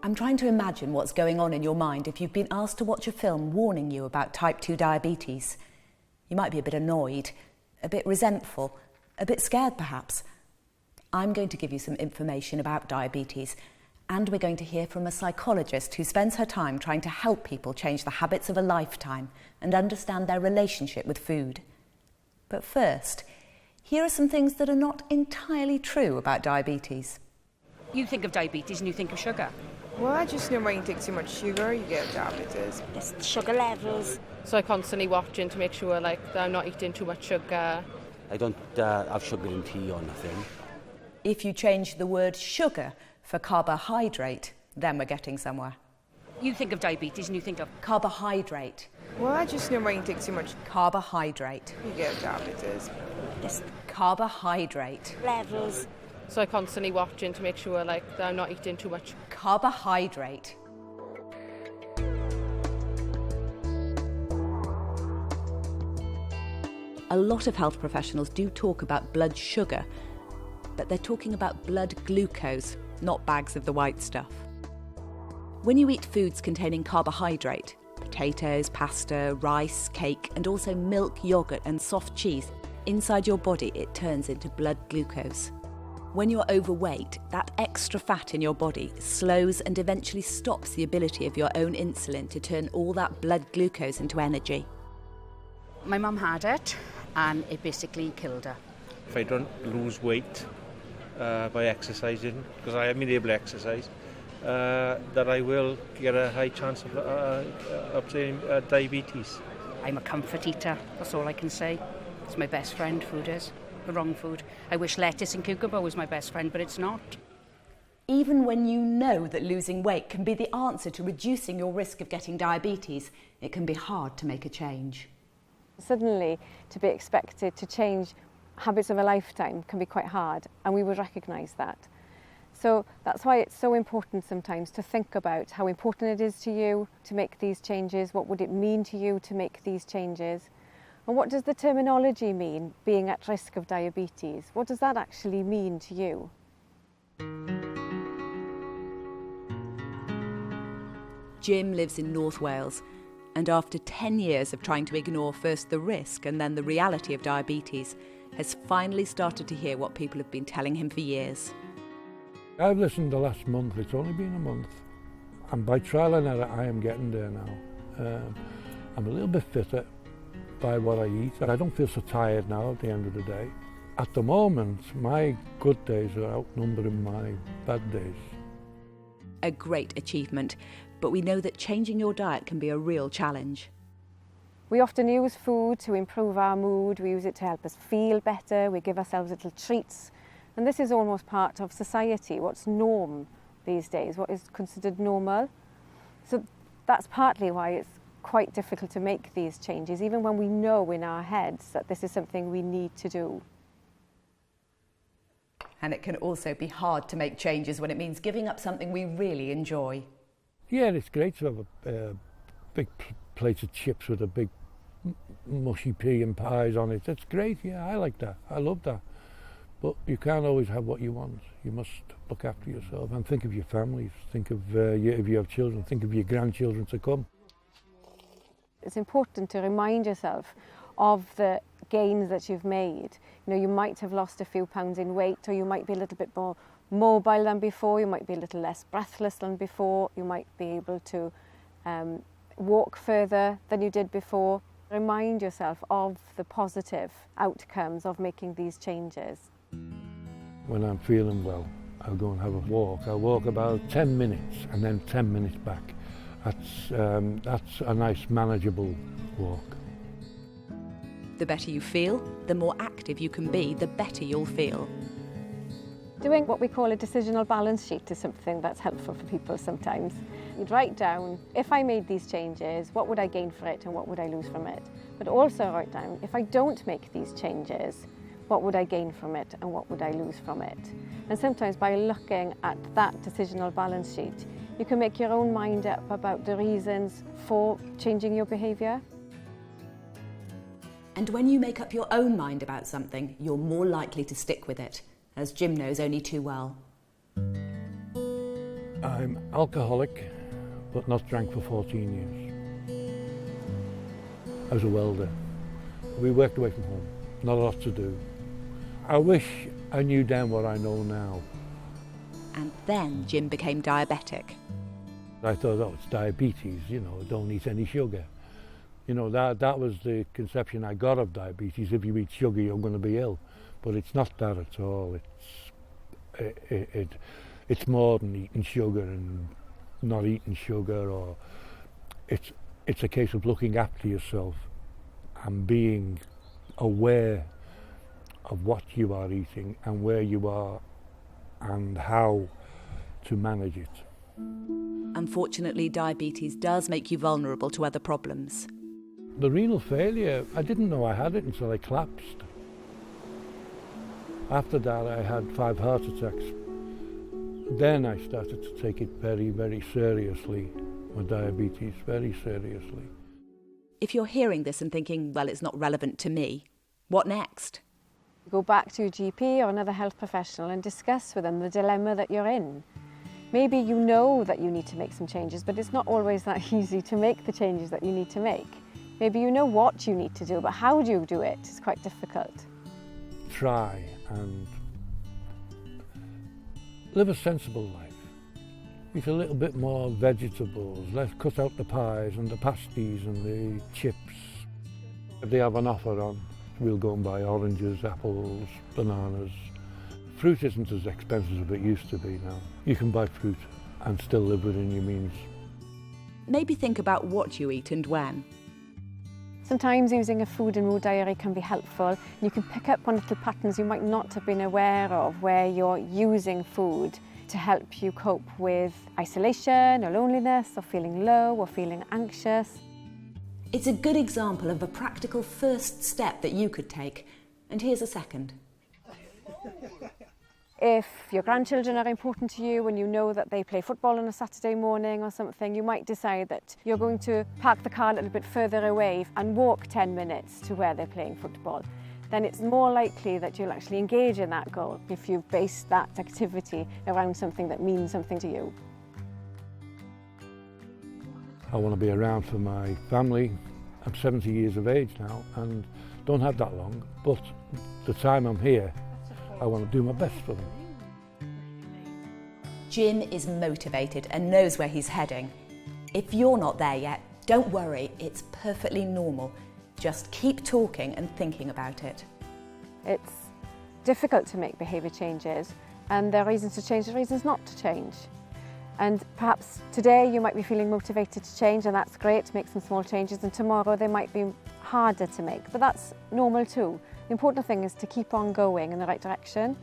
I'm trying to imagine what's going on in your mind if you've been asked to watch a film warning you about type 2 diabetes. You might be a bit annoyed, a bit resentful, a bit scared perhaps. I'm going to give you some information about diabetes, and we're going to hear from a psychologist who spends her time trying to help people change the habits of a lifetime and understand their relationship with food. But first, here are some things that are not entirely true about diabetes. You think of diabetes and you think of sugar. Well, I just know when you take too much sugar, you get diabetes. It's sugar levels. So I constantly watching to make sure that I'm not eating too much sugar. I don't have sugar in tea or nothing. If you change the word sugar for carbohydrate, then we're getting somewhere. You think of diabetes and you think of Carbohydrate. Well, I just know when you take too much, Carbohydrate. you get diabetes. It's Carbohydrate. levels. So I constantly watching to make sure that I'm not eating too much. Carbohydrate. A lot of health professionals do talk about blood sugar, but they're talking about blood glucose, not bags of the white stuff. When you eat foods containing carbohydrate, potatoes, pasta, rice, cake, and also milk, yogurt and soft cheese, inside your body it turns into blood glucose. When you're overweight, that extra fat in your body slows and eventually stops the ability of your own insulin to turn all that blood glucose into energy. my mum had it and it basically killed her. If I don't lose weight by exercising, because I haven't been able to exercise, that I will get a high chance of obtaining diabetes. I'm a comfort eater, that's all I can say. It's my best friend, food is. The wrong food. I wish lettuce and cucumber was my best friend, but it's not. Even when you know that losing weight can be the answer to reducing your risk of getting diabetes, it can be hard to make a change. Suddenly, to be expected to change habits of a lifetime can be quite hard, and we would recognise that. So that's why it's so important sometimes to think about how important it is to you to make these changes, what would it mean to you to make these changes, and what does the terminology mean, being at risk of diabetes? What does that actually mean to you? Jim lives in North Wales, and after 10 years of trying to ignore first the risk and then the reality of diabetes, has finally started to hear what people have been telling him for years. I've listened the last month, it's only been a month, and by trial and error I am getting there now. I'm a little bit fitter by what I eat, and I don't feel so tired now at the end of the day. At the moment, my good days are outnumbering my bad days. A great achievement, but we know that changing your diet can be a real challenge. We often use food to improve our mood, we use it to help us feel better, we give ourselves little treats. And this is almost part of society, what's norm these days, what is considered normal. So that's partly why it's quite difficult to make these changes, even when we know in our heads that this is something we need to do. And it can also be hard to make changes when it means giving up something we really enjoy. Yeah, it's great to have a big plate of chips with a big mushy pea and pies on it. That's great, yeah, I like that, I love that. But you can't always have what you want. You must look after yourself and think of your families, think of if you have children, think of your grandchildren to come. It's important to remind yourself of the gains that you've made. You know, you might have lost a few pounds in weight, or you might be a little bit more mobile than before, you might be a little less breathless than before, you might be able to walk further than you did before. Remind yourself of the positive outcomes of making these changes. When I'm feeling well, I'll go and have a walk. I'll walk about 10 minutes and then 10 minutes back. That's a nice, manageable walk. The better you feel, the more active you can be, the better you'll feel. Doing what we call a decisional balance sheet is something that's helpful for people sometimes. You'd write down, if I made these changes, what would I gain from it and what would I lose from it? But also write down, if I don't make these changes, what would I gain from it and what would I lose from it? And sometimes by looking at that decisional balance sheet, you can make your own mind up about the reasons for changing your behaviour. And when you make up your own mind about something, you're more likely to stick with it, as Jim knows only too well. I'm alcoholic, but not drank for 14 years. I was a welder. We worked away from home, not a lot to do. I wish I knew then what I know now. And then Jim became diabetic. I thought, oh, it's diabetes, you know, don't eat any sugar. You know, that was the conception I got of diabetes. If you eat sugar, you're going to be ill. But it's not that at all. It's more than eating sugar and not eating sugar, or it's a case of looking after yourself and being aware of what you are eating and where you are and how to manage it. Unfortunately, diabetes does make you vulnerable to other problems. The renal failure, I didn't know I had it until I collapsed. After that, I had 5 heart attacks. Then I started to take it very, very seriously, my diabetes, very seriously. If you're hearing this and thinking, well, it's not relevant to me, what next? Go back to your GP or another health professional and discuss with them the dilemma that you're in. Maybe you know that you need to make some changes, but it's not always that easy to make the changes that you need to make. Maybe you know what you need to do, but how do you do it is quite difficult. Try and live a sensible life. Eat a little bit more vegetables, let's cut out the pies and the pasties and the chips. If they have an offer on, we'll go and buy oranges, apples, bananas. Fruit isn't as expensive as it used to be now. You can buy fruit and still live within your means. Maybe think about what you eat and when. Sometimes using a food and mood diary can be helpful. You can pick up on little patterns you might not have been aware of where you're using food to help you cope with isolation or loneliness or feeling low or feeling anxious. It's a good example of a practical first step that you could take. And here's a second. If your grandchildren are important to you and you know that they play football on a Saturday morning or something, you might decide that you're going to park the car a little bit further away and walk 10 minutes to where they're playing football. Then it's more likely that you'll actually engage in that goal if you've based that activity around something that means something to you. I want to be around for my family. I'm 70 years of age now and don't have that long, but the time I'm here, I want to do my best for them. Jim is motivated and knows where he's heading. If you're not there yet, don't worry, it's perfectly normal. Just keep talking and thinking about it. It's difficult to make behaviour changes, and there are reasons to change, there are reasons not to change. And perhaps today you might be feeling motivated to change, and that's great, make some small changes, and tomorrow they might be harder to make, but that's normal too. The important thing is to keep on going in the right direction.